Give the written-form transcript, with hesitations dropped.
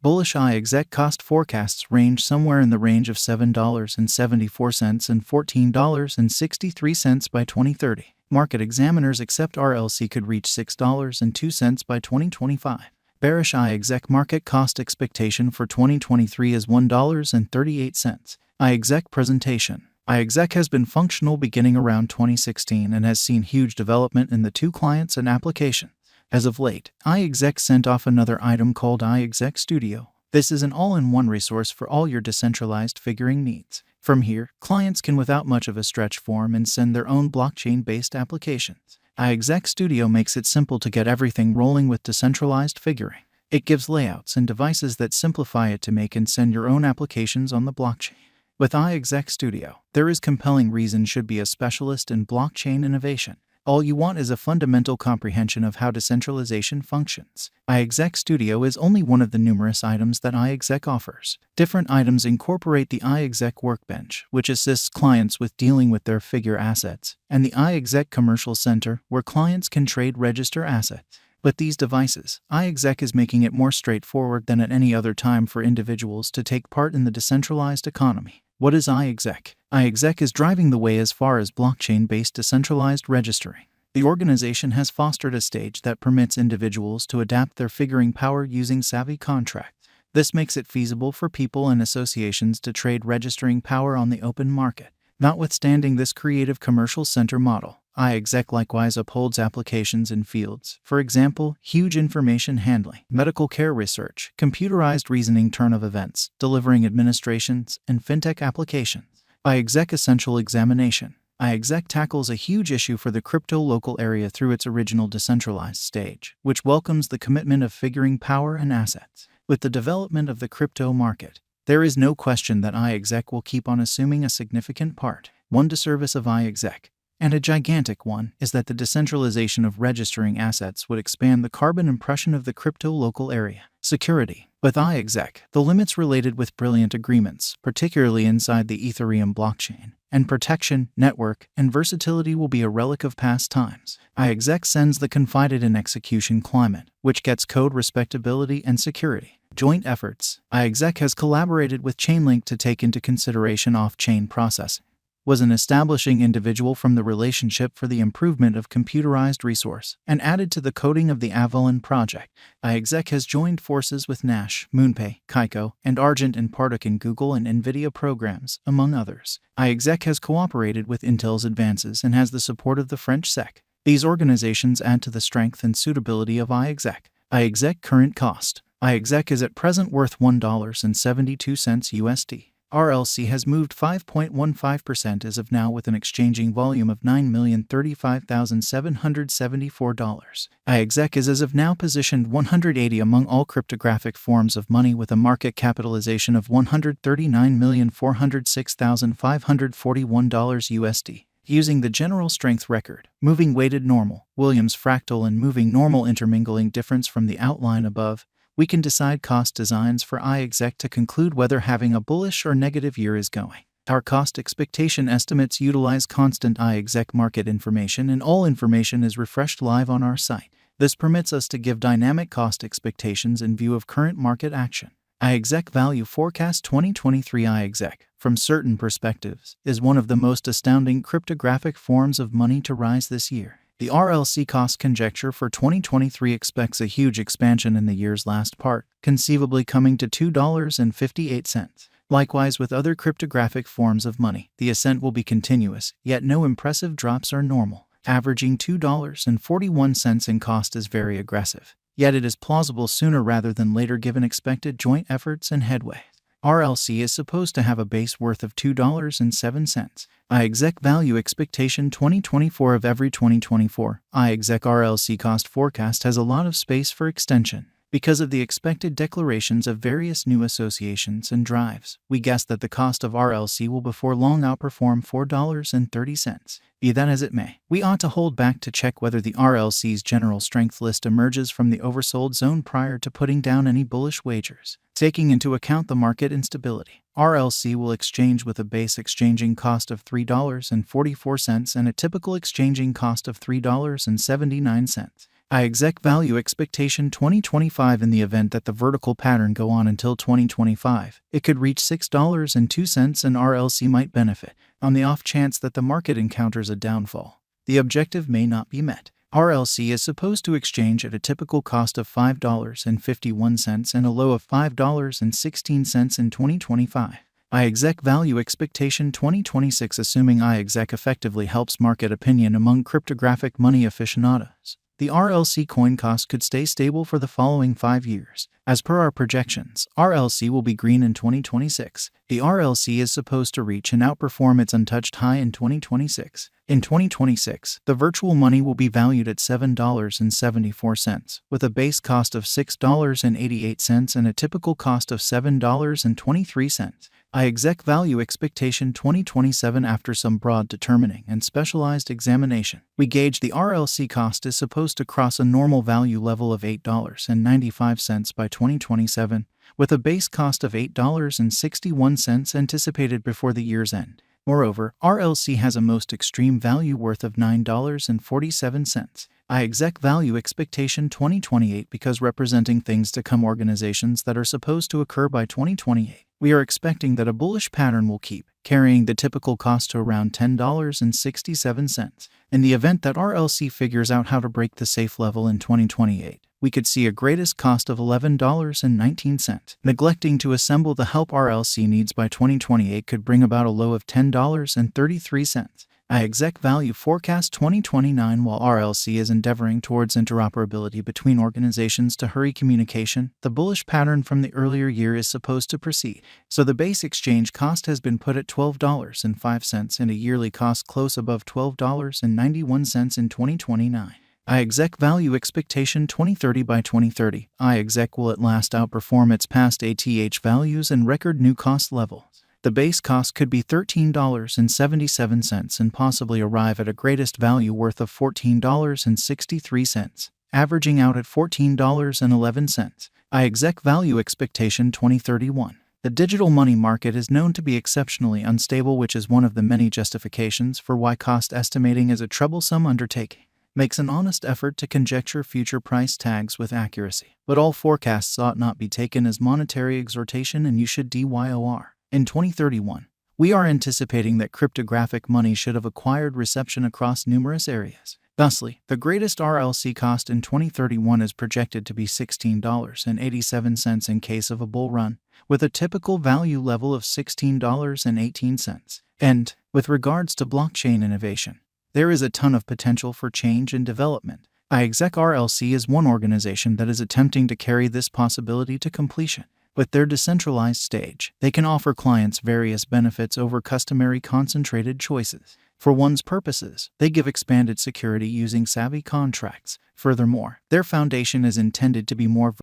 Bullish iexec cost forecasts range somewhere in the range of $7.74 and $14.63 by 2030. Market examiners accept RLC could reach $6.02 by 2025. Bearish iexec market cost expectation for 2023 is $1.38. iexec presentation. iexec has been functional beginning around 2016 and has seen huge development in the two clients and applications. As of late, iexec sent off another item called iexec Studio. This is an all-in-one resource for all your decentralized figuring needs. From here, clients can without much of a stretch form and send their own blockchain-based applications. iexec Studio makes it simple to get everything rolling with decentralized figuring. It gives layouts and devices that simplify it to make and send your own applications on the blockchain. With iexec Studio, there is compelling reason should be a specialist in blockchain innovation. All you want is a fundamental comprehension of how decentralization functions. iexec Studio is only one of the numerous items that iexec offers. Different items incorporate the iexec Workbench, which assists clients with dealing with their figure assets, and the iexec Commercial Center, where clients can trade register assets. With these devices, iexec is making it more straightforward than at any other time for individuals to take part in the decentralized economy. What is iexec? iexec is driving the way as far as blockchain-based decentralized registering. The organization has fostered a stage that permits individuals to adapt their figuring power using savvy contracts. This makes it feasible for people and associations to trade registering power on the open market. Notwithstanding this creative commercial center model, iexec likewise upholds applications in fields, for example, huge information handling, medical care research, computerized reasoning turn of events, delivering administrations, and fintech applications. iexec Essential Examination. iexec tackles a huge issue for the crypto local area through its original decentralized stage, which welcomes the commitment of figuring power and assets. With the development of the crypto market, there is no question that iexec will keep on assuming a significant part. One disservice of iexec, and a gigantic one, is that the decentralization of registering assets would expand the carbon impression of the crypto local area. Security. With iexec, the limits related with brilliant agreements, particularly inside the Ethereum blockchain, and protection, network, and versatility will be a relic of past times. iexec sends the confided in execution climate, which gets code respectability and security. Joint efforts. iexec has collaborated with Chainlink to take into consideration off-chain processing. Was an establishing individual from the relationship for the improvement of computerized resource, and added to the coding of the Avalon project. iexec has joined forces with Nash, MoonPay, Kaiko, and Argent and Parduk in Google and NVIDIA programs, among others. iexec has cooperated with Intel's advances and has the support of the French SEC. These organizations add to the strength and suitability of iexec. iexec current cost. iexec is at present worth $1.72 USD. RLC has moved 5.15% as of now with an exchanging volume of $9,035,774. iexec is as of now positioned 180 among all cryptographic forms of money with a market capitalization of $139,406,541 USD. Using the general strength record, moving weighted normal, Williams fractal and moving normal intermingling difference from the outline above, we can decide cost designs for iexec to conclude whether having a bullish or negative year is going. Our cost expectation estimates utilize constant iexec market information, and all information is refreshed live on our site. This permits us to give dynamic cost expectations in view of current market action. iexec value forecast 2023. iexec, from certain perspectives, is one of the most astounding cryptographic forms of money to rise this year. The RLC cost conjecture for 2023 expects a huge expansion in the year's last part, conceivably coming to $2.58. Likewise with other cryptographic forms of money, the ascent will be continuous, yet no impressive drops are normal. Averaging $2.41 in cost is very aggressive, yet it is plausible sooner rather than later given expected joint efforts and headway. RLC is supposed to have a base worth of $2.07. iexec value expectation 2024 of every 2024. iexec RLC cost forecast has a lot of space for extension. Because of the expected declarations of various new associations and drives, we guess that the cost of RLC will before long outperform $4.30. Be that as it may, we ought to hold back to check whether the RLC's general strength list emerges from the oversold zone prior to putting down any bullish wagers. Taking into account the market instability, RLC will exchange with a base exchanging cost of $3.44 and a typical exchanging cost of $3.79. iexec value expectation 2025. In the event that the vertical pattern go on until 2025, it could reach $6.02 and RLC might benefit. On the off chance that the market encounters a downfall, the objective may not be met. RLC is supposed to exchange at a typical cost of $5.51 and a low of $5.16 in 2025. iexec value expectation 2026. Assuming iexec effectively helps market opinion among cryptographic money aficionados, the RLC coin cost could stay stable for the following 5 years. As per our projections, RLC will be green in 2026. The RLC is supposed to reach and outperform its untouched high in 2026. In 2026, the virtual money will be valued at $7.74, with a base cost of $6.88 and a typical cost of $7.23. iexec value expectation 2027. After some broad determining and specialized examination, we gauge the RLC cost is supposed to cross a normal value level of $8.95 by 2027, with a base cost of $8.61 anticipated before the year's end. Moreover, RLC has a most extreme value worth of $9.47. iexec value expectation 2028. Because representing things to come, organizations that are supposed to occur by 2028, we are expecting that a bullish pattern will keep carrying the typical cost to around $10.67. In the event that RLC figures out how to break the safe level in 2028, we could see a greatest cost of $11.19. Neglecting to assemble the help RLC needs by 2028 could bring about a low of $10.33. iexec value forecast 2029. While RLC is endeavoring towards interoperability between organizations to hurry communication, the bullish pattern from the earlier year is supposed to proceed. So the base exchange cost has been put at $12.05 and a yearly cost close above $12.91 in 2029. iexec value expectation 2030. By 2030, iexec will at last outperform its past ATH values and record new cost levels. The base cost could be $13.77 and possibly arrive at a greatest value worth of $14.63, averaging out at $14.11. iexec value expectation 2031. The digital money market is known to be exceptionally unstable, which is one of the many justifications for why cost estimating is a troublesome undertaking. Makes an honest effort to conjecture future price tags with accuracy, but all forecasts ought not be taken as monetary exhortation, and you should DYOR. In 2031, we are anticipating that cryptographic money should have acquired reception across numerous areas. Thusly, the greatest RLC cost in 2031 is projected to be $16.87 in case of a bull run, with a typical value level of $16.18. And, with regards to blockchain innovation, there is a ton of potential for change and development. iexec RLC is one organization that is attempting to carry this possibility to completion. With their decentralized stage, they can offer clients various benefits over customary concentrated choices. For one's purposes, they give expanded security using savvy contracts. Furthermore, their foundation is intended to be more